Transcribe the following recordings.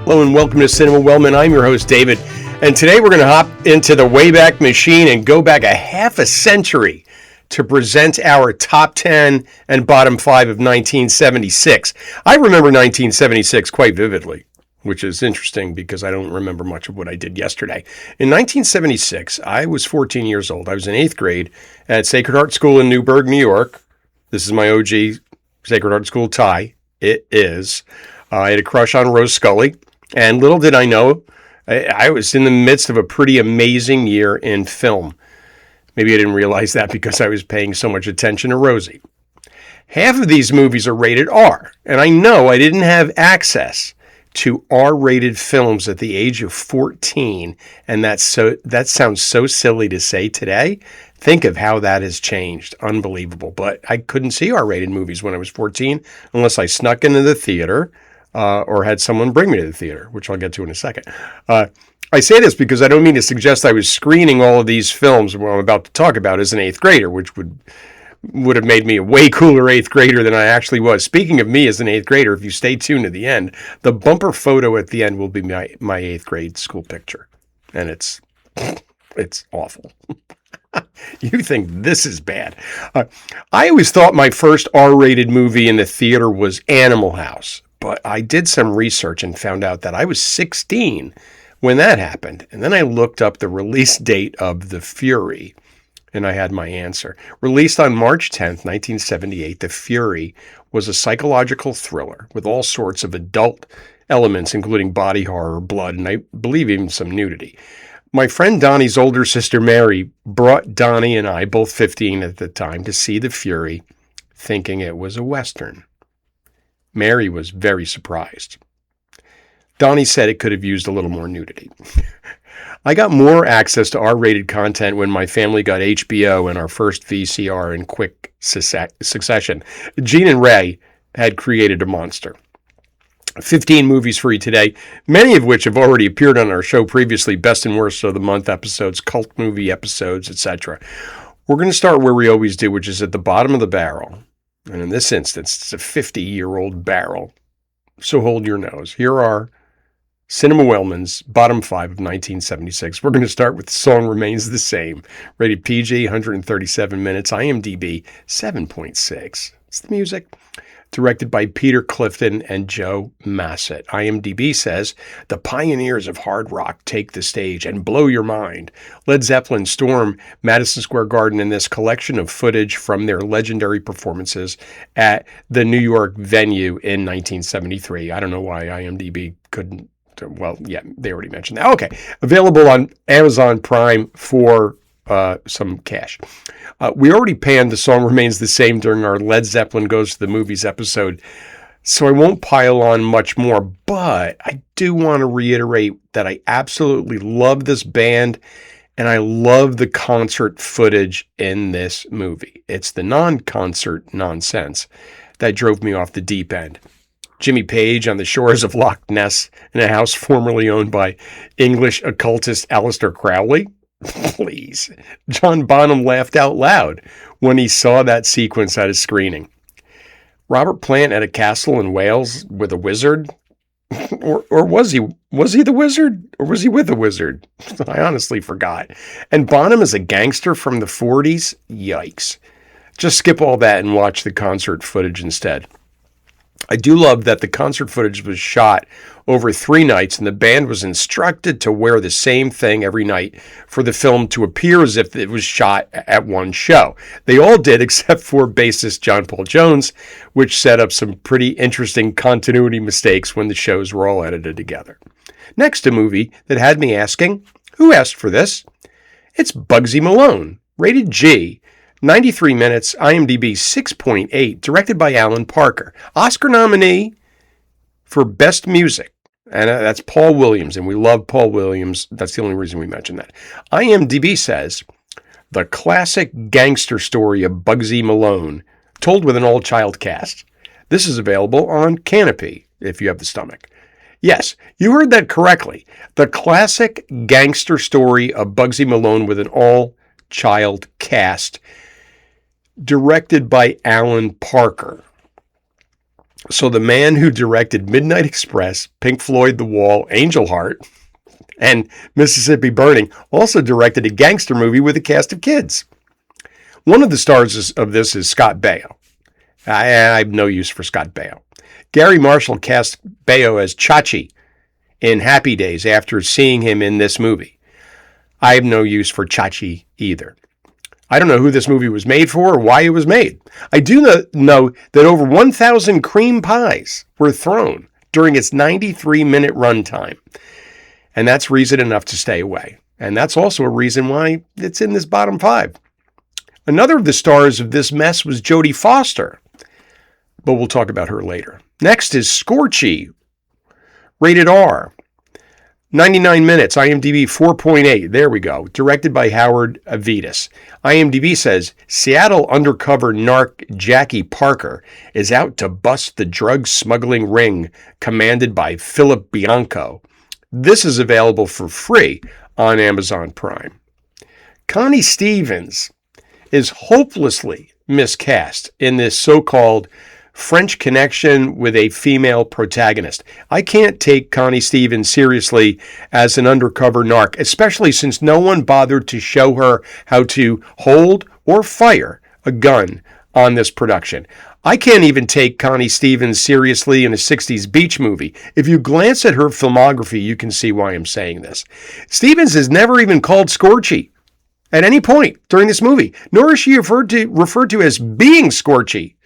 Hello and welcome to Cinema Wellman. I'm your host, David. And today we're going to hop into the Wayback Machine and go back a half a century to present our top 10 and bottom 5 of 1976. I remember 1976 quite vividly, which is interesting because I don't remember much of what I did yesterday. In 1976, I was 14 years old. I was in 8th grade at Sacred Heart School in Newburgh, New York. This is my OG Sacred Heart School tie. It is. I had a crush on Rose Scully. And little did I know, I was in the midst of a pretty amazing year in film. Maybe I didn't realize that because I was paying so much attention to Rosie. Half of these movies are rated R, and I know I didn't have access to R-rated films at the age of 14, and that sounds so silly to say today. Think of how that has changed. Unbelievable. But I couldn't see R-rated movies when I was 14 unless I snuck into the theater or had someone bring me to the theater, which I'll get to in a second. I say this because I don't mean to suggest I was screening all of these films what I'm about to talk about as an 8th grader, which would have made me a way cooler 8th grader than I actually was. Speaking of me as an 8th grader, if you stay tuned to the end, the bumper photo at the end will be my 8th grade school picture. And it's awful. You think this is bad. I always thought my first R-rated movie in the theater was Animal House. But I did some research and found out that I was 16 when that happened. And then I looked up the release date of The Fury, and I had my answer. Released on March 10th, 1978, The Fury was a psychological thriller with all sorts of adult elements, including body horror, blood, and I believe even some nudity. My friend Donnie's older sister, Mary, brought Donnie and I, both 15 at the time, to see The Fury, thinking it was a Western. Mary was very surprised. Donnie said it could have used a little more nudity. I got more access to R-rated content when my family got HBO and our first VCR in quick succession. Gene and Ray had created a monster. 15 movies for you today, many of which have already appeared on our show previously, Best and Worst of the Month episodes, cult movie episodes, etc. We're going to start where we always do, which is at the bottom of the barrel. And in this instance, it's a 50-year-old barrel. So hold your nose. Here are Cinema Wellman's bottom 5 of 1976. We're going to start with The Song Remains the Same. Rated PG, 137 minutes. IMDb, 7.6. It's the music. Directed by Peter Clifton and Joe Massett. IMDb says, the pioneers of hard rock take the stage and blow your mind. Led Zeppelin storm Madison Square Garden in this collection of footage from their legendary performances at the New York venue in 1973. I don't know why IMDb couldn't. Well, yeah, they already mentioned that. Okay. Available on Amazon Prime for some cash. We already panned The Song Remains the Same during our Led Zeppelin Goes to the Movies episode, so I won't pile on much more, but I do want to reiterate that I absolutely love this band, and I love the concert footage in this movie. It's the non-concert nonsense that drove me off the deep end. Jimmy Page on the shores of Loch Ness in a house formerly owned by English occultist Aleister Crowley. Please. John Bonham laughed out loud when he saw that sequence at his screening. Robert Plant at a castle in Wales with a wizard? Or was he the wizard? Or was he with a wizard? I honestly forgot. And Bonham is a gangster from the 40s? Yikes. Just skip all that and watch the concert footage instead. I do love that the concert footage was shot over 3 nights and the band was instructed to wear the same thing every night for the film to appear as if it was shot at one show. They all did except for bassist John Paul Jones, which set up some pretty interesting continuity mistakes when the shows were all edited together. Next, a movie that had me asking, who asked for this? It's Bugsy Malone, rated G. 93 minutes, IMDb 6.8, directed by Alan Parker. Oscar nominee for Best Music. And that's Paul Williams, and we love Paul Williams. That's the only reason we mention that. IMDb says, the classic gangster story of Bugsy Malone, told with an all-child cast. This is available on Canopy, if you have the stomach. Yes, you heard that correctly. The classic gangster story of Bugsy Malone with an all-child cast. Directed by Alan Parker. So the man who directed Midnight Express, Pink Floyd, The Wall, Angel Heart, and Mississippi Burning also directed a gangster movie with a cast of kids. One of the stars of this is Scott Baio. I have no use for Scott Baio. Gary Marshall cast Baio as Chachi in Happy Days after seeing him in this movie. I have no use for Chachi either. I don't know who this movie was made for or why it was made. I do know that over 1,000 cream pies were thrown during its 93-minute runtime. And that's reason enough to stay away. And that's also a reason why it's in this bottom 5. Another of the stars of this mess was Jodie Foster, but we'll talk about her later. Next is Scorchy, rated R. 99 minutes, IMDb 4.8. There we go. Directed by Howard Avitas. IMDb says, Seattle undercover narc Jackie Parker is out to bust the drug smuggling ring commanded by Philip Bianco. This is available for free on Amazon Prime. Connie Stevens is hopelessly miscast in this so-called French Connection with a female protagonist. I can't take Connie Stevens seriously as an undercover narc, especially since no one bothered to show her how to hold or fire a gun on this production. I can't even take Connie Stevens seriously in a 60s beach movie. If you glance at her filmography, you can see why I'm saying this. Stevens is never even called Scorchy at any point during this movie, nor is she referred to as being Scorchy.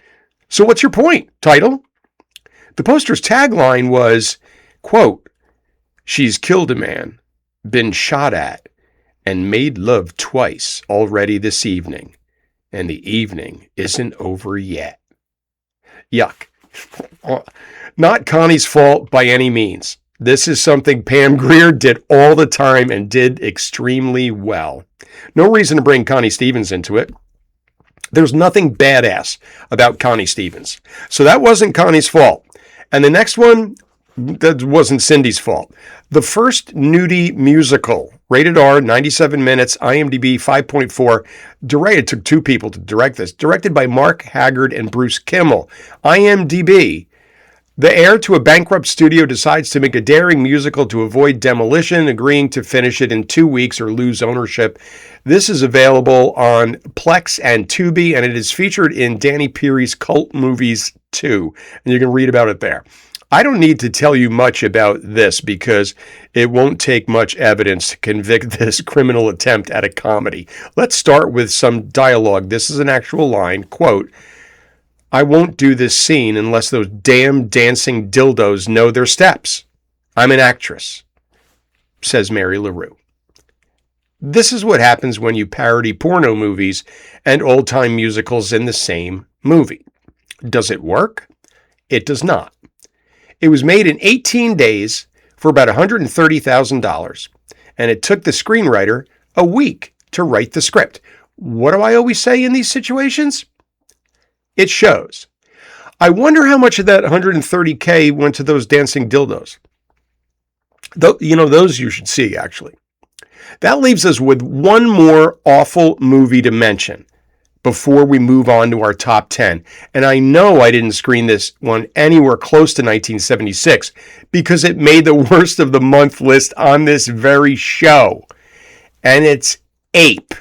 So what's your point, title? The poster's tagline was, quote, she's killed a man, been shot at, and made love twice already this evening, and the evening isn't over yet. Yuck. Not Connie's fault by any means. This is something Pam Grier did all the time and did extremely well. No reason to bring Connie Stevens into it. There's nothing badass about Connie Stevens. So that wasn't Connie's fault. And the next one, that wasn't Cindy's fault. The First Nudie Musical, rated R, 97 minutes, IMDb 5.4. It took 2 people to direct this. Directed by Mark Haggard and Bruce Kimmel. IMDb. The heir to a bankrupt studio decides to make a daring musical to avoid demolition, agreeing to finish it in 2 weeks or lose ownership. This is available on Plex and Tubi, and it is featured in Danny Peary's Cult Movies 2. And you can read about it there. I don't need to tell you much about this because it won't take much evidence to convict this criminal attempt at a comedy. Let's start with some dialogue. This is an actual line, quote, I won't do this scene unless those damn dancing dildos know their steps. I'm an actress, says Mary LaRue. This is what happens when you parody porno movies and old-time musicals in the same movie. Does it work? It does not. It was made in 18 days for about $130,000, and it took the screenwriter a week to write the script. What do I always say in these situations? It shows. I wonder how much of that $130K went to those dancing dildos. Those you should see, actually. That leaves us with one more awful movie to mention before we move on to our top 10. And I know I didn't screen this one anywhere close to 1976 because it made the worst of the month list on this very show. And it's Ape.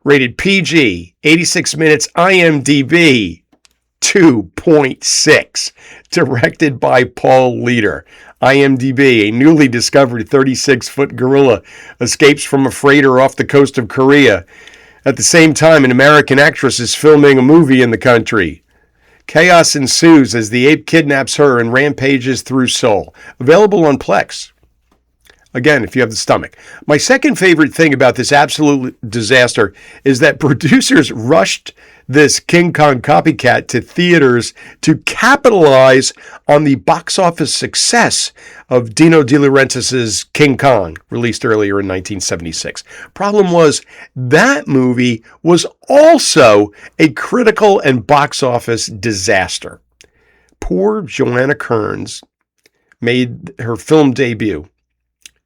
Rated PG, 86 minutes, IMDb 2.6. Directed by Paul Leader. IMDb, a newly discovered 36-foot gorilla escapes from a freighter off the coast of Korea. At the same time, an American actress is filming a movie in the country. Chaos ensues as the ape kidnaps her and rampages through Seoul. Available on Plex. Again, if you have the stomach. My second favorite thing about this absolute disaster is that producers rushed this King Kong copycat to theaters to capitalize on the box office success of Dino De Laurentiis' King Kong, released earlier in 1976. Problem was, that movie was also a critical and box office disaster. Poor Joanna Kearns made her film debut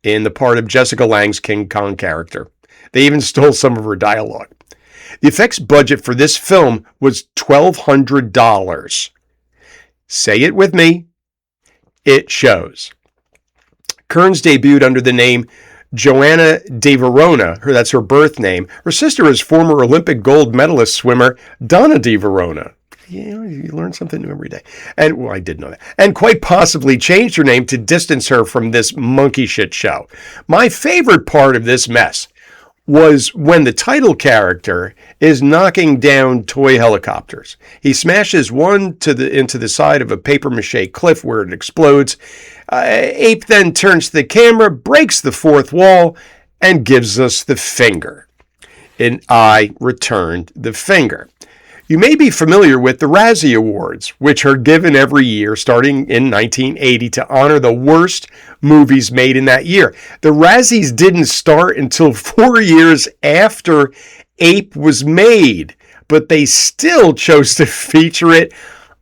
in the part of Jessica Lange's King Kong character. They even stole some of her dialogue. The effects budget for this film was $1,200. Say it with me. It shows. Kearns debuted under the name Joanna de Verona. That's her birth name. Her sister is former Olympic gold medalist swimmer Donna de Verona. You learn something new every day. And, well, I did know that. And quite possibly changed her name to distance her from this monkey shit show. My favorite part of this mess was when the title character is knocking down toy helicopters. He smashes one into the side of a papier-mâché cliff where it explodes. Ape then turns to the camera, breaks the fourth wall, and gives us the finger. And I returned the finger. You may be familiar with the Razzie Awards, which are given every year starting in 1980 to honor the worst movies made in that year. The Razzies didn't start until 4 years after Ape was made, but they still chose to feature it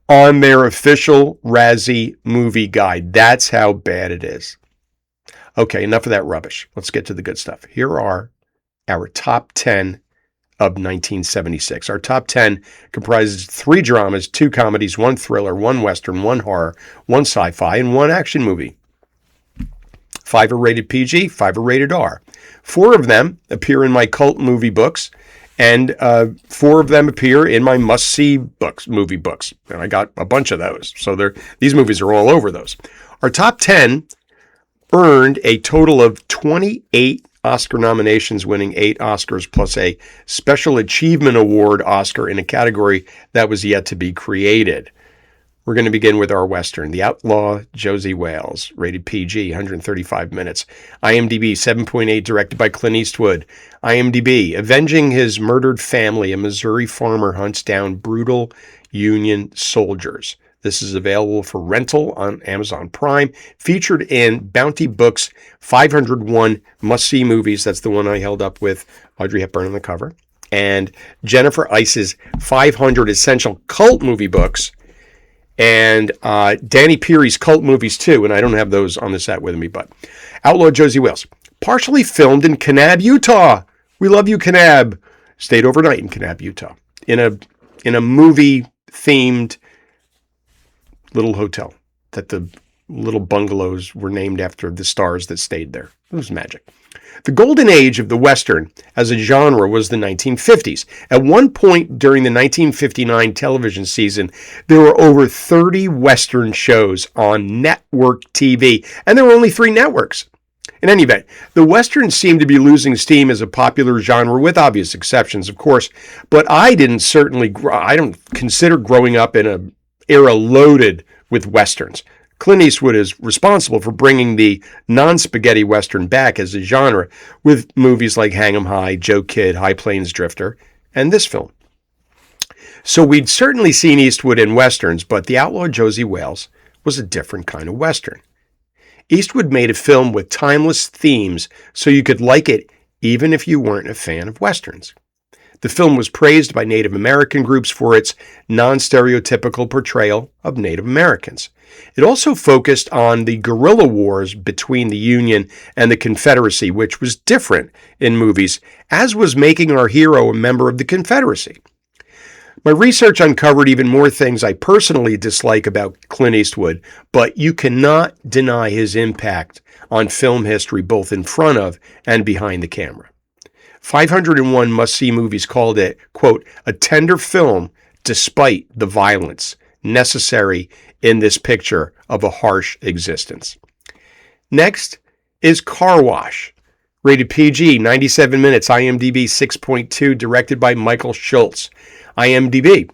on their official Razzie movie guide. That's how bad it is. Okay, enough of that rubbish. Let's get to the good stuff. Here are our top 10 of 1976. Our top 10 comprises 3 dramas, 2 comedies, 1 thriller, 1 western, 1 horror, 1 sci-fi, and 1 action movie. 5 are rated PG, 5 are rated R. 4 of them appear in my cult movie books, and 4 of them appear in my must-see movie books. And I got a bunch of those, so these movies are all over those. Our top 10 earned a total of 28 Oscar nominations, winning 8 Oscars plus a Special Achievement Award Oscar in a category that was yet to be created. We're going to begin with our Western, The Outlaw Josie Wales, rated PG, 135 minutes. IMDb 7.8, directed by Clint Eastwood. IMDb, avenging his murdered family, a Missouri farmer hunts down brutal Union soldiers. This is available for rental on Amazon Prime, featured in Bounty Books' 501 Must-See Movies. That's the one I held up with Audrey Hepburn on the cover. And Jennifer Ice's 500 Essential Cult Movie Books. And Danny Peary's Cult Movies, too. And I don't have those on the set with me, but Outlaw Josie Wales. Partially filmed in Kanab, Utah. We love you, Kanab. Stayed overnight in Kanab, Utah. In a movie-themed little hotel that the little bungalows were named after the stars that stayed there. It was magic. The golden age of the Western as a genre was the 1950s. At one point during the 1959 television season, there were over 30 Western shows on network TV, and there were only 3 networks. In any event, the Westerns seemed to be losing steam as a popular genre, with obvious exceptions, of course, but I don't consider growing up in an era loaded with Westerns. Clint Eastwood is responsible for bringing the non-spaghetti Western back as a genre with movies like Hang 'em High, Joe Kidd, High Plains Drifter, and this film. So we'd certainly seen Eastwood in Westerns, but The Outlaw Josie Wales was a different kind of Western. Eastwood made a film with timeless themes so you could like it even if you weren't a fan of Westerns. The film was praised by Native American groups for its non-stereotypical portrayal of Native Americans. It also focused on the guerrilla wars between the Union and the Confederacy, which was different in movies, as was making our hero a member of the Confederacy. My research uncovered even more things I personally dislike about Clint Eastwood, but you cannot deny his impact on film history both in front of and behind the camera. 501 Must-See Movies called it, quote, a tender film despite the violence necessary in this picture of a harsh existence. Next is Car Wash, rated PG, 97 minutes, IMDb 6.2, directed by Michael Schultz. IMDb,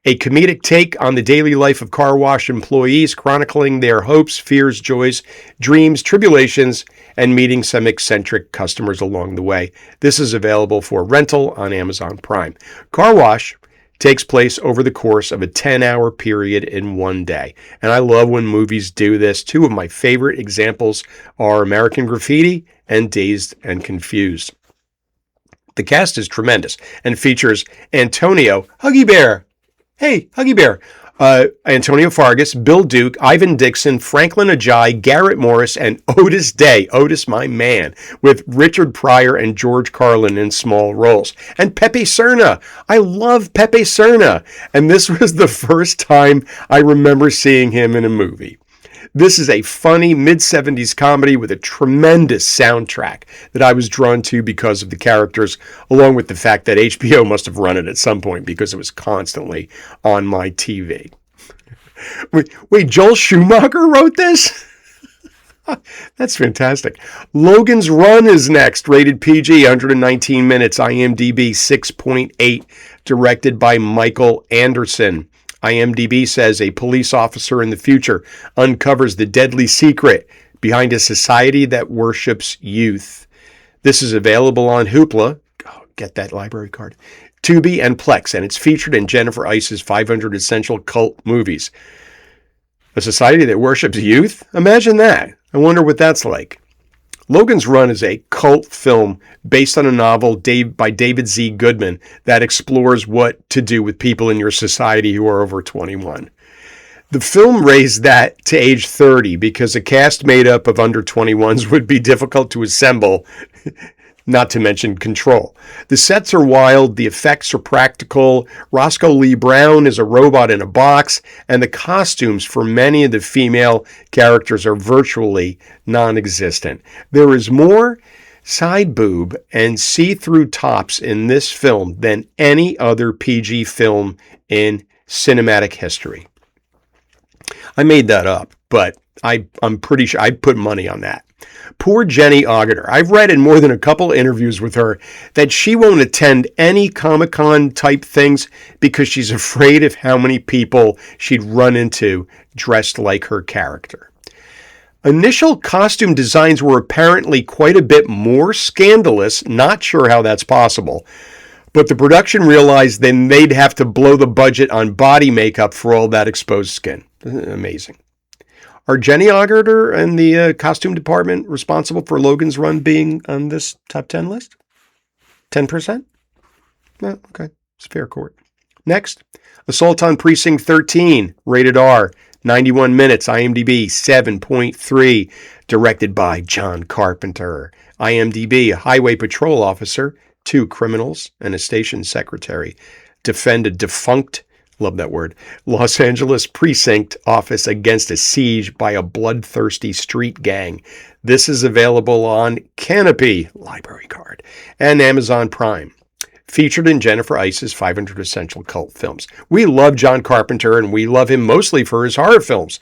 a comedic take on the daily life of car wash employees, chronicling their hopes, fears, joys, dreams, tribulations, and meeting some eccentric customers along the way. This is available for rental on Amazon Prime. Car Wash takes place over the course of a 10-hour period in one day. And I love when movies do this. 2 of my favorite examples are American Graffiti and Dazed and Confused. The cast is tremendous and features Antonio Huggy Bear. Hey, Huggy Bear. Antonio Fargas, Bill Duke, Ivan Dixon, Franklin Ajayi, Garrett Morris, and Otis Day. Otis, my man, with Richard Pryor and George Carlin in small roles. And Pepe Serna. I love Pepe Serna. And this was the first time I remember seeing him in a movie. This is a funny mid-70s comedy with a tremendous soundtrack that I was drawn to because of the characters, along with the fact that HBO must have run it at some point because it was constantly on my TV. Wait, Joel Schumacher wrote this? That's fantastic. Logan's Run is next, rated PG, 119 minutes, IMDb 6.8, directed by Michael Anderson. IMDb says a police officer in the future uncovers the deadly secret behind a society that worships youth. This is available on Hoopla. Oh, get that library card. Tubi and Plex, and it's featured in Jennifer Ice's 500 Essential Cult Movies. A society that worships youth? Imagine that. I wonder what that's like. Logan's Run is a cult film based on a novel by David Z. Goodman that explores what to do with people in your society who are over 21. The film raised that to age 30 because a cast made up of under 21s would be difficult to assemble, not to mention control. The sets are wild, the effects are practical, Roscoe Lee Brown is a robot in a box, and the costumes for many of the female characters are virtually non-existent. There is more side boob and see-through tops in this film than any other PG film in cinematic history. I made that up, but I'm pretty sure I'd put money on that. Poor Jenny Agutter. I've read in more than a couple interviews with her that she won't attend any Comic-Con type things because she's afraid of how many people she'd run into dressed like her character. Initial costume designs were apparently quite a bit more scandalous. Not sure how that's possible. But the production realized then they'd have to blow the budget on body makeup for all that exposed skin. Amazing. Are Jenny Agutter and the costume department responsible for Logan's Run being on this top 10 list? 10%? No, okay. It's fair court. Next, Assault on Precinct 13, rated R, 91 minutes, IMDb 7.3, directed by John Carpenter. IMDb, a highway patrol officer, 2 criminals, and a station secretary defend a defunct, love that word, Los Angeles precinct office against a siege by a bloodthirsty street gang. This is available on Canopy, library card, and Amazon Prime. Featured in Jennifer Ice's 500 Essential Cult Films. We love John Carpenter, and we love him mostly for his horror films.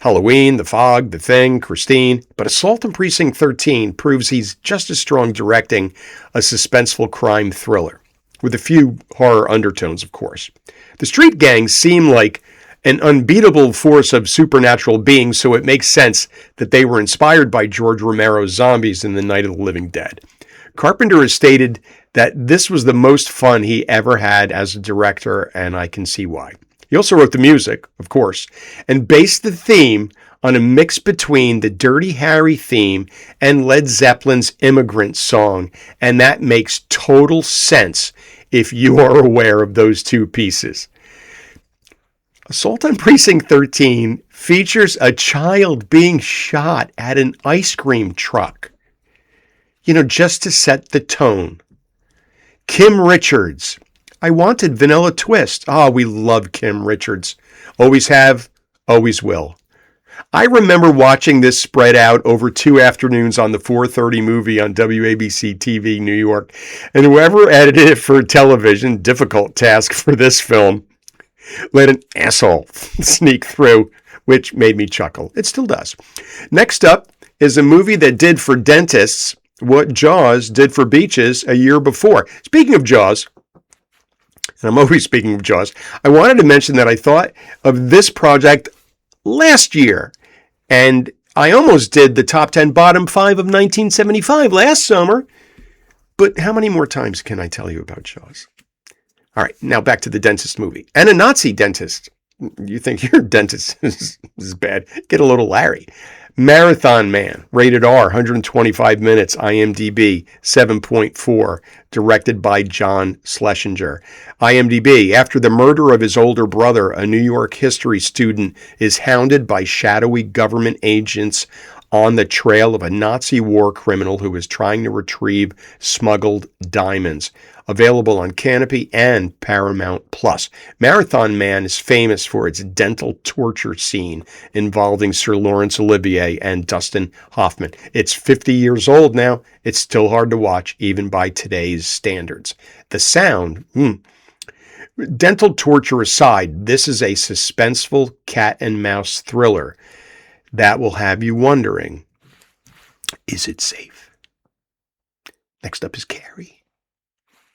Halloween, The Fog, The Thing, Christine. But Assault on Precinct 13 proves he's just as strong directing a suspenseful crime thriller, with a few horror undertones, of course. The street gangs seem like an unbeatable force of supernatural beings, so it makes sense that they were inspired by George Romero's zombies in The Night of the Living Dead. Carpenter has stated that this was the most fun he ever had as a director, and I can see why. He also wrote the music, of course, and based the theme on a mix between the Dirty Harry theme and Led Zeppelin's Immigrant Song, and that makes total sense if you are aware of those two pieces. Assault on Precinct 13 features a child being shot at an ice cream truck. Just to set the tone. Kim Richards. I wanted Vanilla Twist. We love Kim Richards. Always have, always will. I remember watching this spread out over 2 afternoons on the 4:30 movie on WABC TV New York. And whoever edited it for television, difficult task for this film, let an asshole sneak through, which made me chuckle. It still does. Next up is a movie that did for dentists what Jaws did for beaches a year before. Speaking of Jaws, and I'm always speaking of Jaws, I wanted to mention that I thought of this project last year, and I almost did the top 10 bottom 5 of 1975 last summer, but how many more times can I tell you about Jaws? All right, now back to the dentist movie. And a Nazi dentist. You think your dentist is bad. Get a little Larry. Marathon Man, rated R, 125 minutes, IMDb 7.4, directed by John Schlesinger. IMDb, after the murder of his older brother, a New York history student is hounded by shadowy government agents on the trail of a Nazi war criminal who is trying to retrieve smuggled diamonds. Available on Canopy and Paramount Plus. Marathon Man is famous for its dental torture scene involving Sir Laurence Olivier and Dustin Hoffman. It's 50 years old now. It's still hard to watch, even by today's standards. The sound, dental torture aside, this is a suspenseful cat and mouse thriller that will have you wondering, is it safe? Next up is Carrie.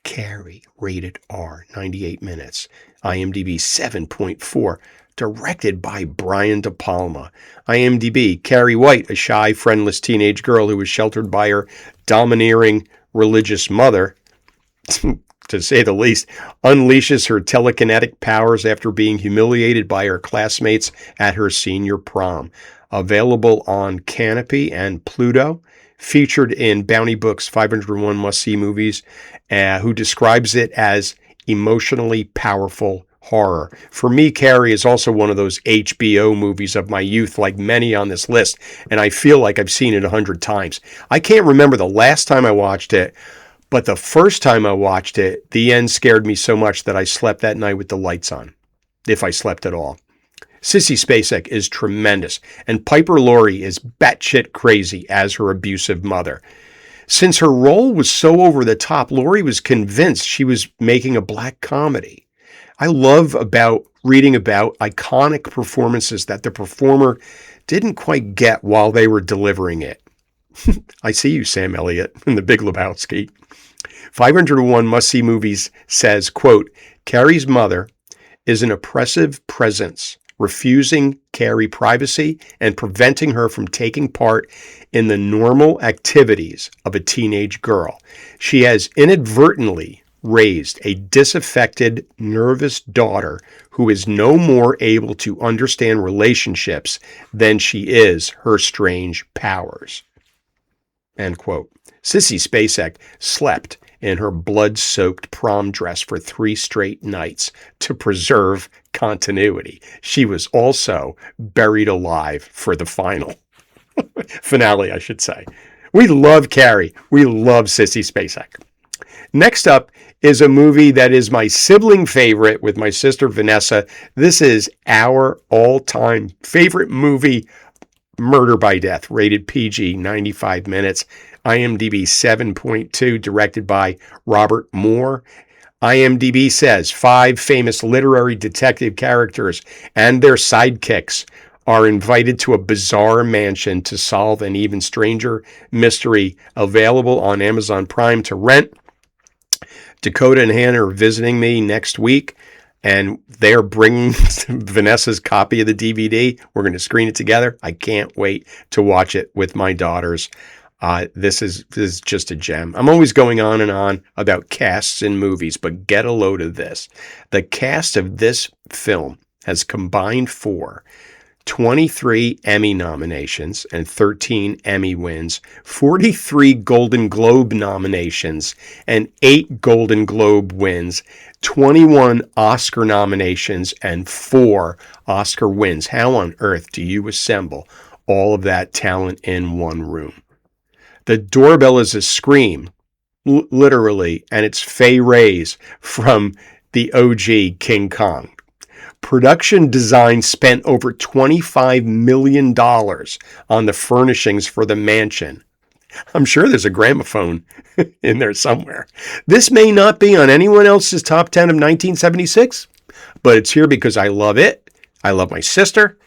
Carrie, rated R, 98 minutes, IMDb 7.4, directed by Brian De Palma. IMDb, Carrie White, a shy, friendless teenage girl who was sheltered by her domineering religious mother, to say the least, unleashes her telekinetic powers after being humiliated by her classmates at her senior prom. Available on Canopy and Pluto. Featured in Bounty Book's 501 Must-See Movies, who describes it as emotionally powerful horror. For me, Carrie is also one of those HBO movies of my youth, like many on this list, and I feel like I've seen it 100 times. I can't remember the last time I watched it, but the first time I watched it, the end scared me so much that I slept that night with the lights on, if I slept at all. Sissy Spacek is tremendous, and Piper Laurie is batshit crazy as her abusive mother. Since her role was so over the top, Laurie was convinced she was making a black comedy. I love reading about iconic performances that the performer didn't quite get while they were delivering it. I see you, Sam Elliott, in The Big Lebowski. 501 Must-See Movies says, quote, Carrie's mother is an oppressive presence, refusing Carrie privacy and preventing her from taking part in the normal activities of a teenage girl. She has inadvertently raised a disaffected, nervous daughter who is no more able to understand relationships than she is her strange powers. End quote. Sissy Spacek slept in her blood-soaked prom dress for 3 straight nights to preserve continuity. She was also buried alive for the finale, I should say. We love Carrie. We love Sissy Spacek. Next up is a movie that is my sibling favorite with my sister Vanessa. This is our all-time favorite movie, Murder by Death, rated PG, 95 minutes. IMDb 7.2, directed by Robert Moore. IMDb says 5 famous literary detective characters and their sidekicks are invited to a bizarre mansion to solve an even stranger mystery. Available on Amazon Prime to rent. Dakota and Hannah are visiting me next week, and they're bringing Vanessa's copy of the DVD. We're going to screen it together. I can't wait to watch it with my daughters. This is just a gem. I'm always going on and on about casts in movies, but get a load of this. The cast of this film has combined for 23 Emmy nominations and 13 Emmy wins, 43 Golden Globe nominations and 8 Golden Globe wins, 21 Oscar nominations and 4 Oscar wins. How on earth do you assemble all of that talent in one room? The doorbell is a scream, literally, and it's Fay Wray from the OG King Kong. Production design spent over $25 million on the furnishings for the mansion. I'm sure there's a gramophone in there somewhere. This may not be on anyone else's top 10 of 1976, but it's here because I love it. I love my sister.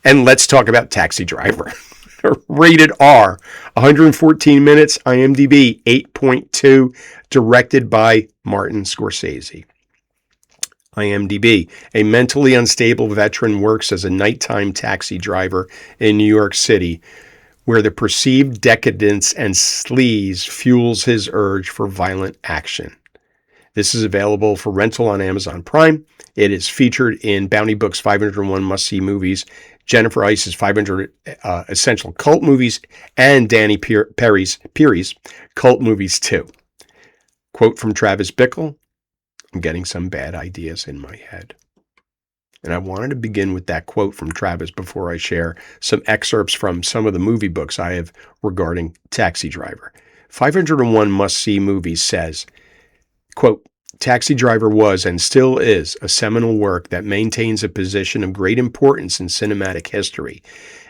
And let's talk about Taxi Driver. Rated R, 114 minutes, IMDb 8.2, directed by Martin Scorsese. IMDb, a mentally unstable veteran works as a nighttime taxi driver in New York City, where the perceived decadence and sleaze fuels his urge for violent action. This is available for rental on Amazon Prime. It is featured in Bounty Book's 501 Must-See Movies, Jennifer Ice's 500 Essential Cult Movies, and Danny Perry's Cult Movies 2. Quote from Travis Bickle, I'm getting some bad ideas in my head. And I wanted to begin with that quote from Travis before I share some excerpts from some of the movie books I have regarding Taxi Driver. 501 Must-See Movies says, quote, Taxi Driver was and still is a seminal work that maintains a position of great importance in cinematic history.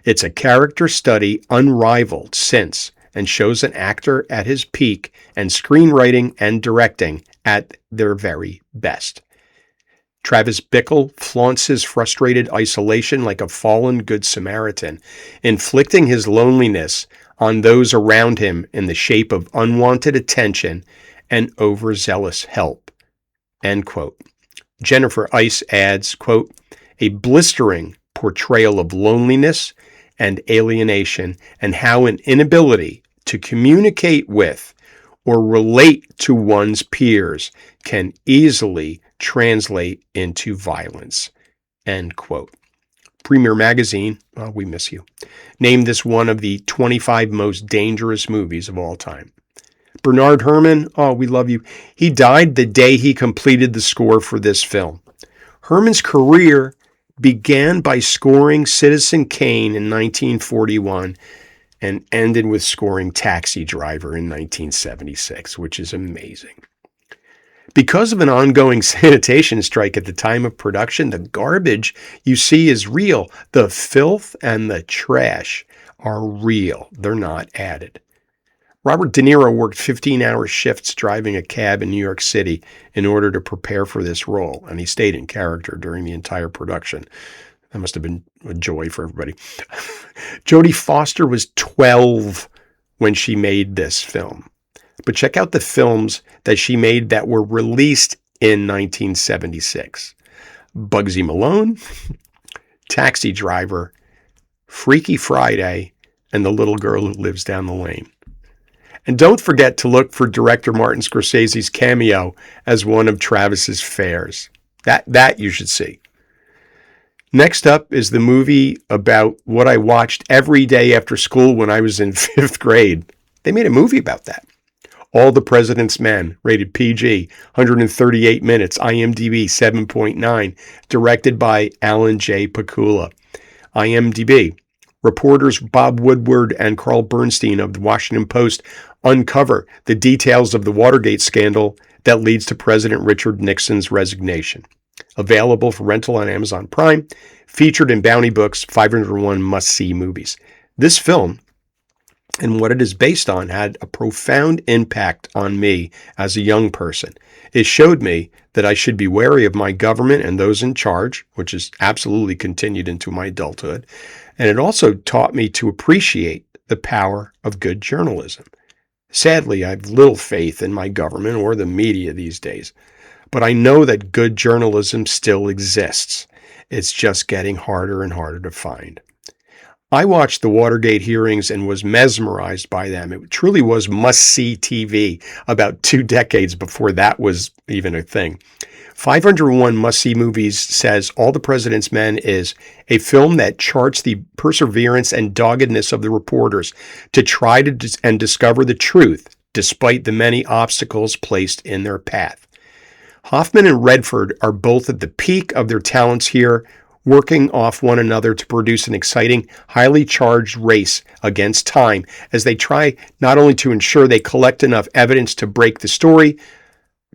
It's a character study unrivaled since and shows an actor at his peak and screenwriting and directing at their very best. Travis Bickle flaunts his frustrated isolation like a fallen Good Samaritan, inflicting his loneliness on those around him in the shape of unwanted attention and overzealous help. End quote. Jennifer Ice adds, quote, a blistering portrayal of loneliness and alienation and how an inability to communicate with or relate to one's peers can easily translate into violence. End quote. Premier Magazine, we miss you, named this one of the 25 most dangerous movies of all time. Bernard Herrmann, we love you. He died the day he completed the score for this film. Herrmann's career began by scoring Citizen Kane in 1941 and ended with scoring Taxi Driver in 1976, which is amazing. Because of an ongoing sanitation strike at the time of production, the garbage you see is real. The filth and the trash are real. They're not added. Robert De Niro worked 15-hour shifts driving a cab in New York City in order to prepare for this role, and he stayed in character during the entire production. That must have been a joy for everybody. Jodie Foster was 12 when she made this film. But check out the films that she made that were released in 1976. Bugsy Malone, Taxi Driver, Freaky Friday, and The Little Girl Who Lives Down the Lane. And don't forget to look for director Martin Scorsese's cameo as one of Travis's fares. That you should see. Next up is the movie about what I watched every day after school when I was in 5th grade. They made a movie about that. All the President's Men, rated PG, 138 minutes, IMDb 7.9, directed by Alan J. Pakula. IMDb, reporters Bob Woodward and Carl Bernstein of the Washington Post uncover the details of the Watergate scandal that leads to President Richard Nixon's resignation. Available for rental on Amazon Prime, featured in Bounty Books' 501 Must-See Movies. This film, and what it is based on, had a profound impact on me as a young person. It showed me that I should be wary of my government and those in charge, which has absolutely continued into my adulthood. And it also taught me to appreciate the power of good journalism. Sadly, I have little faith in my government or the media these days, but I know that good journalism still exists. It's just getting harder and harder to find. I watched the Watergate hearings and was mesmerized by them. It truly was must-see TV about 2 decades before that was even a thing. 501 Must-See Movies says All the President's Men is a film that charts the perseverance and doggedness of the reporters to try to and discover the truth despite the many obstacles placed in their path. Hoffman and Redford are both at the peak of their talents here, working off one another to produce an exciting, highly charged race against time as they try not only to ensure they collect enough evidence to break the story,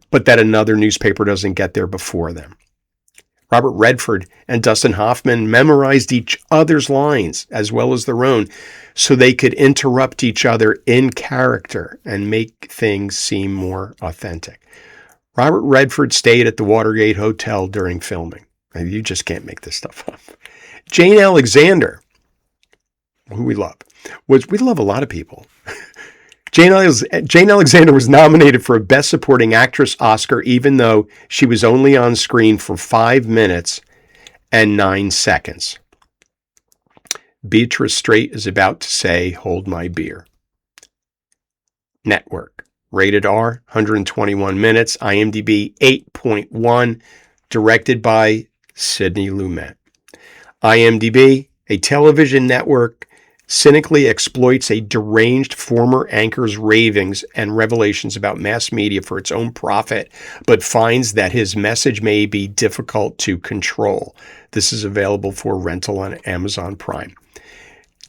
but that another newspaper doesn't get there before them. Robert Redford and Dustin Hoffman memorized each other's lines as well as their own so they could interrupt each other in character and make things seem more authentic. Robert Redford stayed at the Watergate Hotel during filming. You just can't make this stuff up. Jane Alexander, who we love, we love a lot of people. Jane Alexander was nominated for a Best Supporting Actress Oscar, even though she was only on screen for 5 minutes and 9 seconds. Beatrice Straight is about to say, "Hold my beer." Network, rated R, 121 minutes, IMDb 8.1, directed by Sidney Lumet. IMDb, A television network cynically exploits a deranged former anchor's ravings and revelations about mass media for its own profit, but finds that his message may be difficult to control. This is available for rental on Amazon Prime.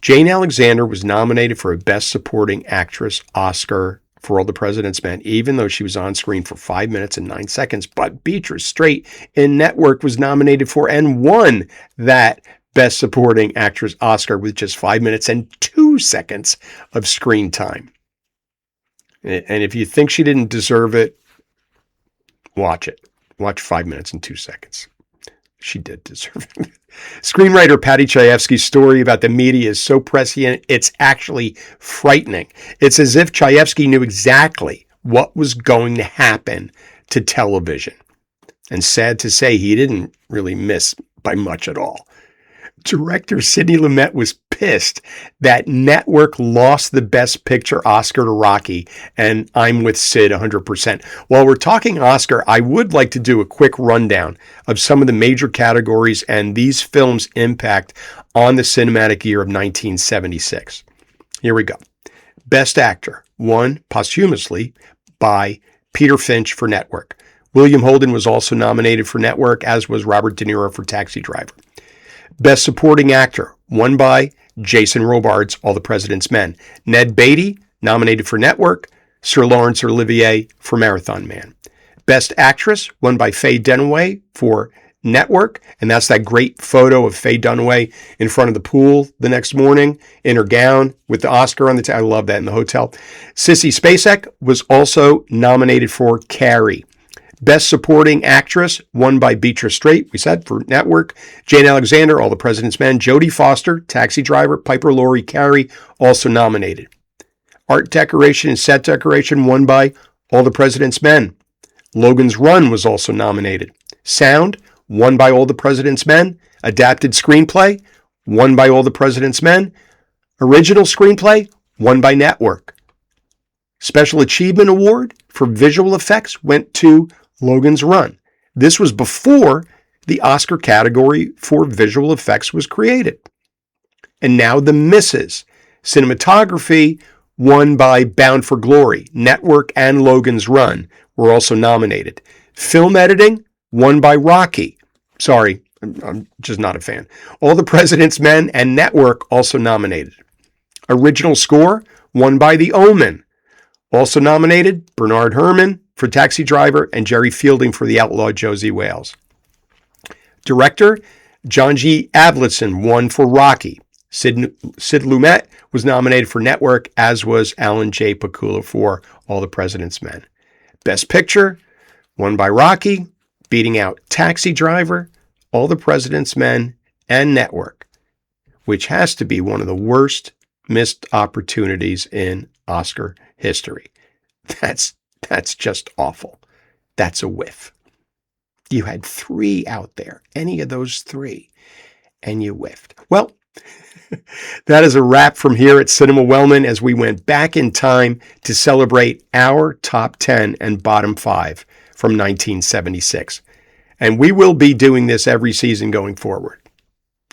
Jane Alexander was nominated for a Best Supporting Actress Oscar for All the President's Men, even though she was on screen for 5 minutes and 9 seconds. But Beatrice Straight in Network was nominated for and won that Best Supporting Actress Oscar with just 5 minutes and 2 seconds of screen time. And if you think she didn't deserve it, watch it. Watch 5 minutes and 2 seconds. She did deserve it. Screenwriter Patty Chayefsky's story about the media is so prescient, it's actually frightening. It's as if Chayefsky knew exactly what was going to happen to television. And sad to say, he didn't really miss by much at all. Director Sidney Lumet was pissed that Network lost the Best Picture Oscar to Rocky, and I'm with Sid 100%. While we're talking Oscar, I would like to do a quick rundown of some of the major categories and these films' impact on the cinematic year of 1976. Here we go. Best Actor, won posthumously by Peter Finch for Network. William Holden was also nominated for Network, as was Robert De Niro for Taxi Driver. Best Supporting Actor, won by Jason Robards, All the President's Men. Ned Beatty, nominated for Network. Sir Laurence Olivier for Marathon Man. Best Actress, won by Faye Dunaway for Network. And that's that great photo of Faye Dunaway in front of the pool the next morning in her gown with the Oscar on the I love that in the hotel. Sissy Spacek was also nominated for Carrie. Best Supporting Actress, won by Beatrice Straight, we said, for Network. Jane Alexander, All the President's Men. Jodie Foster, Taxi Driver. Piper Laurie, Carrie, also nominated. Art Decoration and Set Decoration, won by All the President's Men. Logan's Run was also nominated. Sound, won by All the President's Men. Adapted Screenplay, won by All the President's Men. Original Screenplay, won by Network. Special Achievement Award for Visual Effects went to Logan's Run. This was before the Oscar category for visual effects was created. And now the misses. Cinematography, won by Bound for Glory. Network and Logan's Run were also nominated. Film editing, won by Rocky. Sorry, I'm just not a fan. All the President's Men and Network also nominated. Original score, won by The Omen. Also nominated, Bernard Herrmann for Taxi Driver and Jerry Fielding for The Outlaw Josie Wales. Director, John G. Avildsen won for Rocky. Sid Lumet was nominated for Network, as was Alan J. Pakula for All the President's Men. Best Picture, won by Rocky, beating out Taxi Driver, All the President's Men, and Network, which has to be one of the worst missed opportunities in Oscar history. That's just awful. That's a whiff. You had 3 out there, any of those 3, and you whiffed. Well, that is a wrap from here at Cinema Wellman as we went back in time to celebrate our top 10 and bottom 5 from 1976. And we will be doing this every season going forward.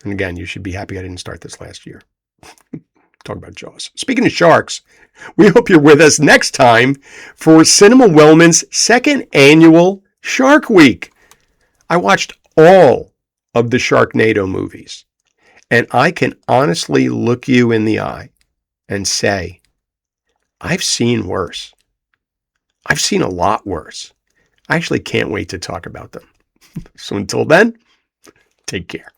And again, you should be happy I didn't start this last year. Talk about Jaws. Speaking of sharks, we hope you're with us next time for Cinema Wellman's second annual Shark Week. I watched all of the Sharknado movies, and I can honestly look you in the eye and say, I've seen worse. I've seen a lot worse. I actually can't wait to talk about them. So until then, take care.